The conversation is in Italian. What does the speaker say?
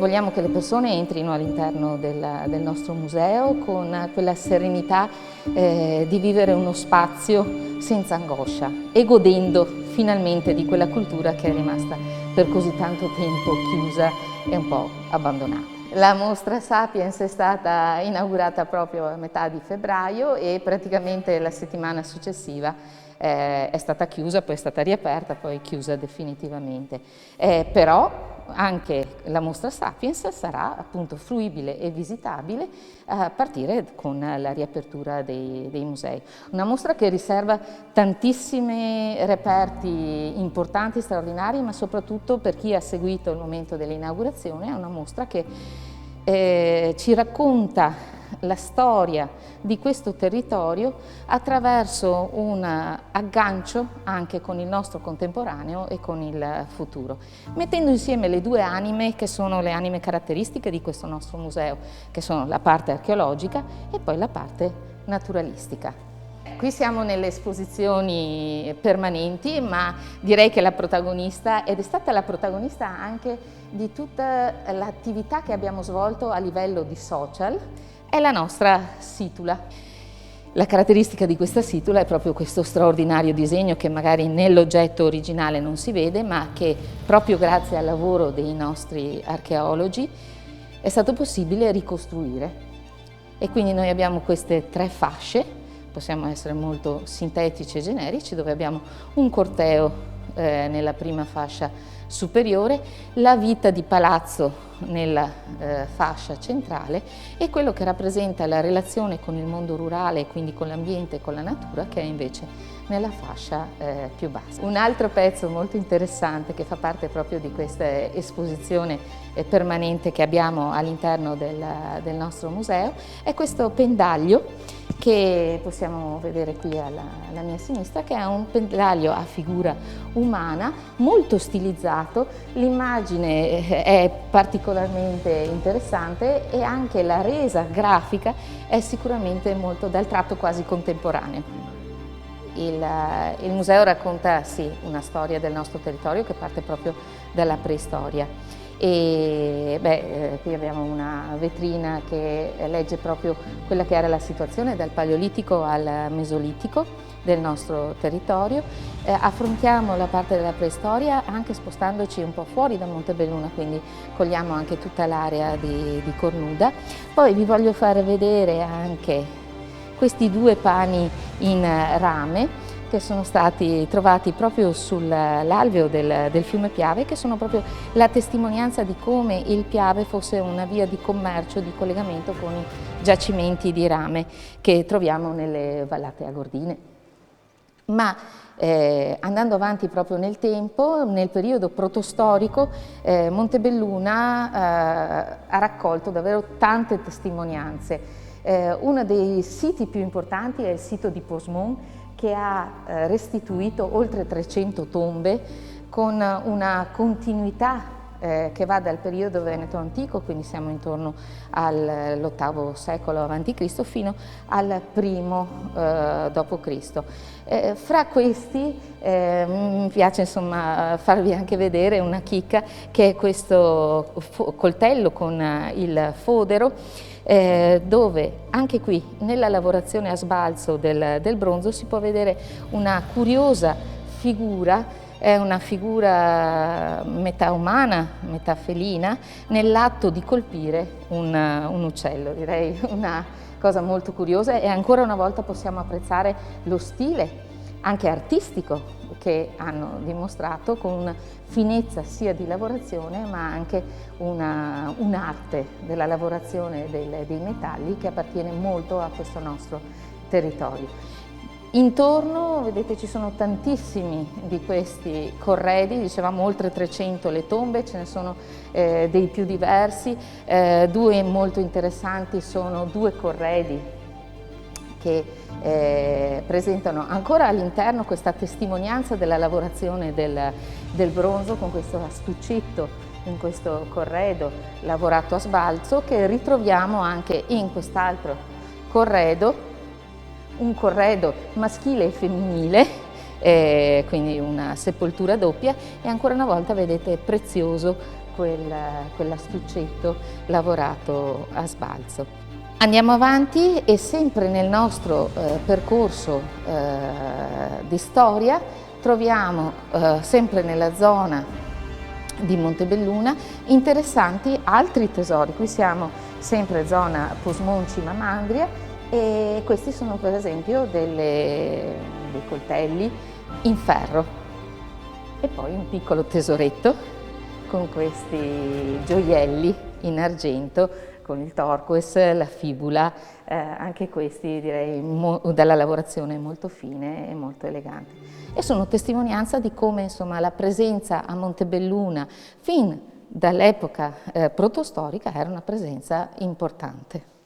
Vogliamo che le persone entrino all'interno del nostro museo con quella serenità di vivere uno spazio senza angoscia e godendo finalmente di quella cultura che è rimasta per così tanto tempo chiusa e un po' abbandonata. La mostra Sapiens è stata inaugurata proprio a metà di febbraio e praticamente la settimana successiva è stata chiusa, poi è stata riaperta, poi chiusa definitivamente. Però anche la mostra Sapiens sarà appunto fruibile e visitabile a partire con la riapertura dei musei. Una mostra che riserva tantissimi reperti importanti, straordinari, ma soprattutto per chi ha seguito il momento dell'inaugurazione è una mostra che ci racconta la storia di questo territorio attraverso un aggancio anche con il nostro contemporaneo e con il futuro, mettendo insieme le due anime che sono le anime caratteristiche di questo nostro museo, che sono la parte archeologica e poi la parte naturalistica. Qui siamo nelle esposizioni permanenti, ma direi che la protagonista, ed è stata la protagonista anche di tutta l'attività che abbiamo svolto a livello di social, è la nostra situla. La caratteristica di questa situla è proprio questo straordinario disegno che magari nell'oggetto originale non si vede, ma che proprio grazie al lavoro dei nostri archeologi è stato possibile ricostruire. E quindi noi abbiamo queste tre fasce, possiamo essere molto sintetici e generici, dove abbiamo un corteo nella prima fascia superiore, la vita di palazzo nella fascia centrale e quello che rappresenta la relazione con il mondo rurale, quindi con l'ambiente e con la natura, che è invece nella fascia più bassa. Un altro pezzo molto interessante che fa parte proprio di questa esposizione permanente che abbiamo all'interno del nostro museo è questo pendaglio che possiamo vedere qui alla mia sinistra, che è un pendaglio a figura umana molto stilizzato. L'immagine è particolarmente interessante e anche la resa grafica è sicuramente molto dal tratto quasi contemporaneo. Il museo racconta sì una storia del nostro territorio che parte proprio dalla preistoria. E qui abbiamo una vetrina che legge proprio quella che era la situazione dal Paleolitico al Mesolitico del nostro territorio. Affrontiamo la parte della preistoria anche spostandoci un po' fuori da Montebelluna, quindi cogliamo anche tutta l'area di Cornuda. Poi vi voglio far vedere anche questi due pani in rame che sono stati trovati proprio sull'alveo del fiume Piave, che sono proprio la testimonianza di come il Piave fosse una via di commercio, di collegamento con i giacimenti di rame che troviamo nelle vallate agordine. Ma andando avanti proprio nel tempo, nel periodo protostorico, Montebelluna ha raccolto davvero tante testimonianze. Uno dei siti più importanti è il sito di Posemon, che ha restituito oltre 300 tombe con una continuità che va dal periodo veneto antico, quindi siamo intorno all'VIII secolo a.C. fino al primo d.C. Fra questi mi piace insomma farvi anche vedere una chicca, che è questo coltello con il fodero, dove anche qui nella lavorazione a sbalzo del bronzo si può vedere una curiosa figura. È una figura metà umana, metà felina, nell'atto di colpire un uccello. Direi una cosa molto curiosa, e ancora una volta possiamo apprezzare lo stile anche artistico che hanno dimostrato, con finezza sia di lavorazione ma anche un'arte della lavorazione dei metalli che appartiene molto a questo nostro territorio. Intorno, vedete, ci sono tantissimi di questi corredi, dicevamo oltre 300 le tombe, ce ne sono dei più diversi. Due molto interessanti sono due corredi che presentano ancora all'interno questa testimonianza della lavorazione del bronzo, con questo astuccetto in questo corredo lavorato a sbalzo, che ritroviamo anche in quest'altro corredo, un corredo maschile e femminile quindi una sepoltura doppia, e ancora una volta vedete prezioso quell'astuccetto lavorato a sbalzo. Andiamo avanti e sempre nel nostro percorso di storia troviamo sempre nella zona di Montebelluna interessanti altri tesori. Qui siamo sempre zona Posmonci Mamandria e questi sono per esempio dei coltelli in ferro. E poi un piccolo tesoretto con questi gioielli in argento, con il turquoise, la fibula, anche questi direi dalla lavorazione molto fine e molto elegante. E sono testimonianza di come insomma la presenza a Montebelluna fin dall'epoca protostorica era una presenza importante.